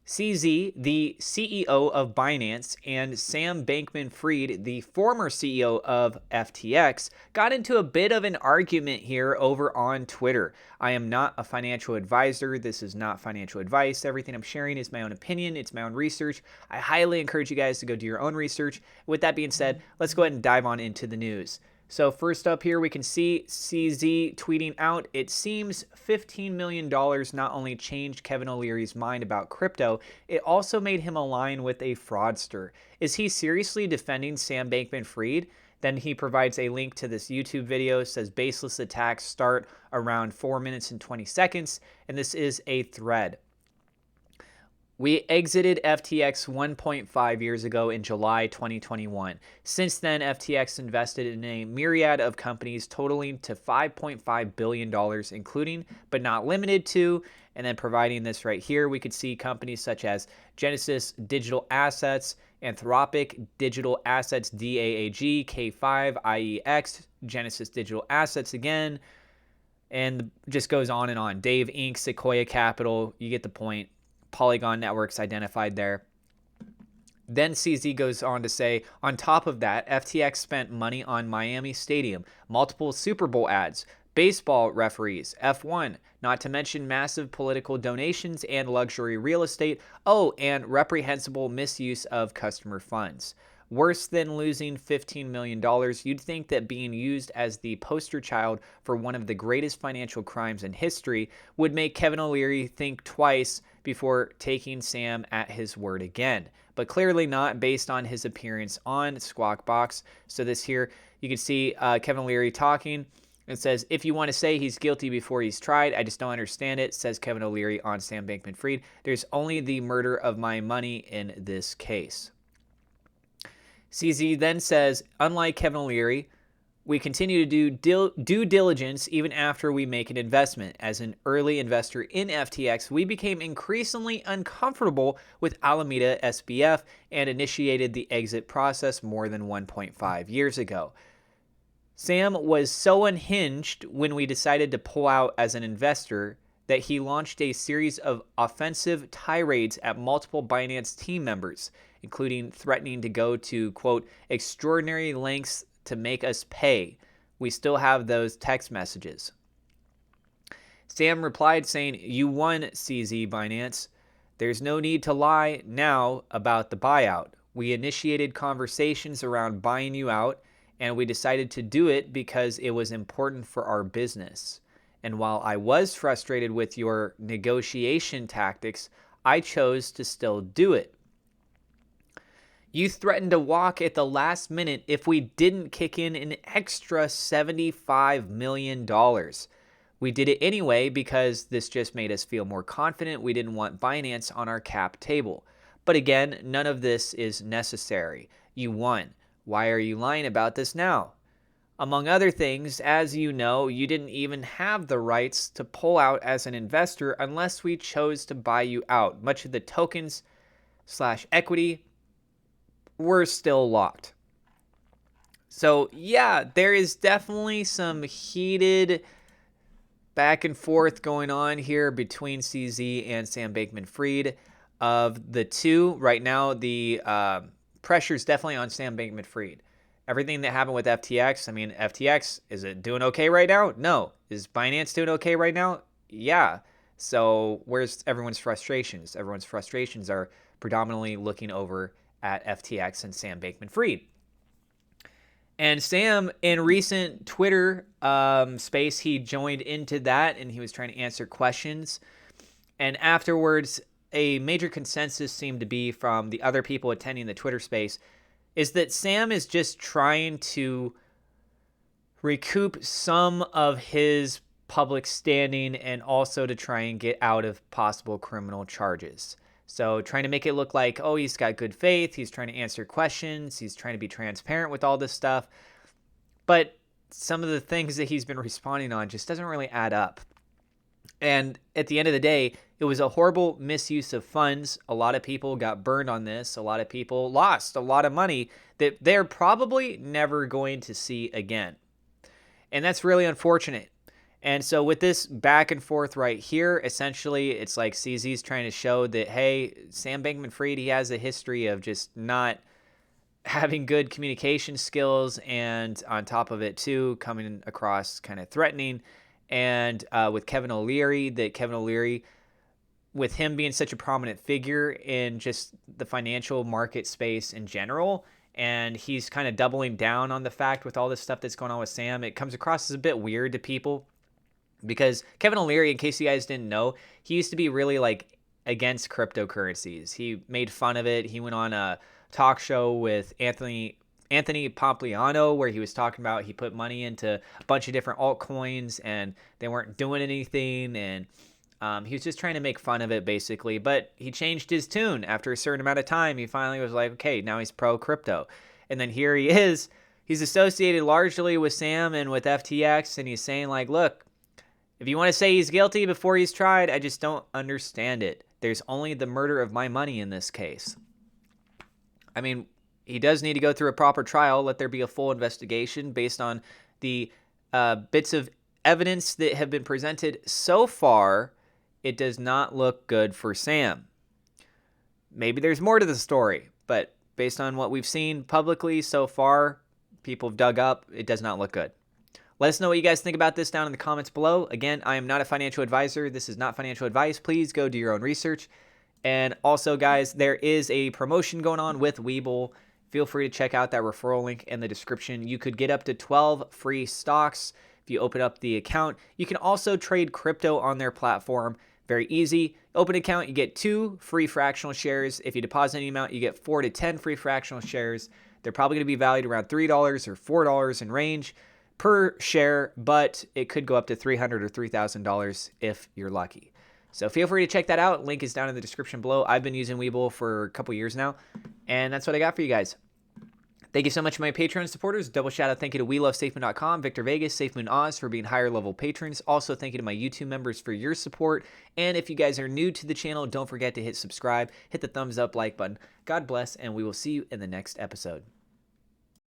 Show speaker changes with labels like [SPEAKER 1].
[SPEAKER 1] CZ, the CEO of Binance, and Sam Bankman-Fried, the former CEO of FTX, got into a bit of an argument here over on Twitter. I am not a financial advisor. This is not financial advice. Everything I'm sharing is my own opinion. It's my own research. I highly encourage you guys to go do your own research. With that being said, let's go ahead and dive on into the news. So first up here, we can see CZ tweeting out, it seems $15 million not only changed Kevin O'Leary's mind about crypto, it also made him align with a fraudster. Is he seriously defending Sam Bankman-Fried? Then he provides a link to this YouTube video, says baseless attacks start around 4 minutes and 20 seconds, and this is a thread. We exited FTX 1.5 years ago in July 2021. Since then, FTX invested in a myriad of companies totaling to $5.5 billion, including but not limited to, and then providing this right here, we could see companies such as Genesis Digital Assets, Anthropic Digital Assets, DAAG, K5, IEX, Genesis Digital Assets again, and just goes on and on. Dave Inc., Sequoia Capital, you get the point. Polygon Networks identified there. Then CZ goes on to say, on top of that, FTX spent money on Miami Stadium, multiple Super Bowl ads, baseball referees, F1, not to mention massive political donations and luxury real estate. Oh, and reprehensible misuse of customer funds. Worse than losing $15 million, you'd think that being used as the poster child for one of the greatest financial crimes in history would make Kevin O'Leary think twice before taking Sam at his word again. But clearly not, based on his appearance on Squawk Box. So this here, you can see Kevin O'Leary talking. It says, if you want to say he's guilty before he's tried, I just don't understand it, says Kevin O'Leary on Sam Bankman-Fried. There's only the murder of my money in this case. CZ then says, unlike Kevin O'Leary, we continue to do due diligence even after we make an investment. As an early investor in FTX, we became increasingly uncomfortable with Alameda SBF and initiated the exit process more than 1.5 years ago. Sam was so unhinged when we decided to pull out as an investor that he launched a series of offensive tirades at multiple Binance team members, including threatening to go to, quote, extraordinary lengths to make us pay. We still have those text messages. Sam replied saying, you won, CZ Binance. There's no need to lie now about the buyout. We initiated conversations around buying you out, and we decided to do it because it was important for our business. And while I was frustrated with your negotiation tactics, I chose to still do it. You threatened to walk at the last minute if we didn't kick in an extra $75 million. We did it anyway because this just made us feel more confident. We didn't want Binance on our cap table. But again, none of this is necessary. You won. Why are you lying about this now? Among other things, as you know, you didn't even have the rights to pull out as an investor unless we chose to buy you out. Much of the tokens/equity were still locked. So yeah, there is definitely some heated back and forth going on here between CZ and Sam Bankman-Fried. Of the two, right now the pressure is definitely on Sam Bankman-Fried. Everything that happened with FTX, I mean, FTX, is it doing okay right now? No. Is Binance doing okay right now? Yeah. So where's everyone's frustrations? Everyone's frustrations are predominantly looking over at FTX and Sam Bankman-Fried. And Sam, in recent Twitter space, he joined into that and he was trying to answer questions. And afterwards, a major consensus seemed to be from the other people attending the Twitter space is that Sam is just trying to recoup some of his public standing and also to try and get out of possible criminal charges. So trying to make it look like, oh, he's got good faith. He's trying to answer questions. He's trying to be transparent with all this stuff. But some of the things that he's been responding on just doesn't really add up. And at the end of the day, it was a horrible misuse of funds. A lot of people got burned on this. A lot of people lost a lot of money that they're probably never going to see again. And that's really unfortunate. And so with this back and forth right here, essentially it's like CZ's trying to show that, hey, Sam Bankman-Fried, he has a history of just not having good communication skills, and on top of it too, coming across kind of threatening. And with Kevin O'Leary, with him being such a prominent figure in just the financial market space in general, and he's kind of doubling down on the fact with all this stuff that's going on with Sam, it comes across as a bit weird to people. Because Kevin O'Leary, in case you guys didn't know, he used to be really like against cryptocurrencies. He made fun of it. He went on a talk show with Anthony Pompliano where he was talking about he put money into a bunch of different altcoins and they weren't doing anything, and he was just trying to make fun of it basically. But he changed his tune after a certain amount of time. He finally was like, okay, now he's pro crypto. And then here he is. He's associated largely with Sam and with FTX, and he's saying like, look, if you want to say he's guilty before he's tried, I just don't understand it. There's only the murder of my money in this case. I mean, he does need to go through a proper trial. Let there be a full investigation based on the bits of evidence that have been presented so far. It does not look good for Sam. Maybe there's more to the story, but based on what we've seen publicly so far, people have dug up, it does not look good. Let us know what you guys think about this down in the comments below. Again, I am not a financial advisor. This is not financial advice. Please go do your own research. And also, guys, there is a promotion going on with Webull. Feel free to check out that referral link in the description. You could get up to 12 free stocks if you open up the account. You can also trade crypto on their platform. Very easy. Open account, you get 2 free fractional shares. If you deposit any amount, you get 4 to 10 free fractional shares. They're probably going to be valued around $3 or $4 in range per share, but it could go up to $300 or $3,000 if you're lucky. So feel free to check that out. Link is down in the description below. I've been using Webull for a couple years now, and that's what I got for you guys. Thank you so much to my Patreon supporters. Double shout out thank you to WeLoveSafeMoon.com, Victor Vegas, SafeMoon Oz for being higher level patrons. Also thank you to my YouTube members for your support. And if you guys are new to the channel, don't forget to hit subscribe, hit the thumbs up, like button. God bless, and we will see you in the next episode.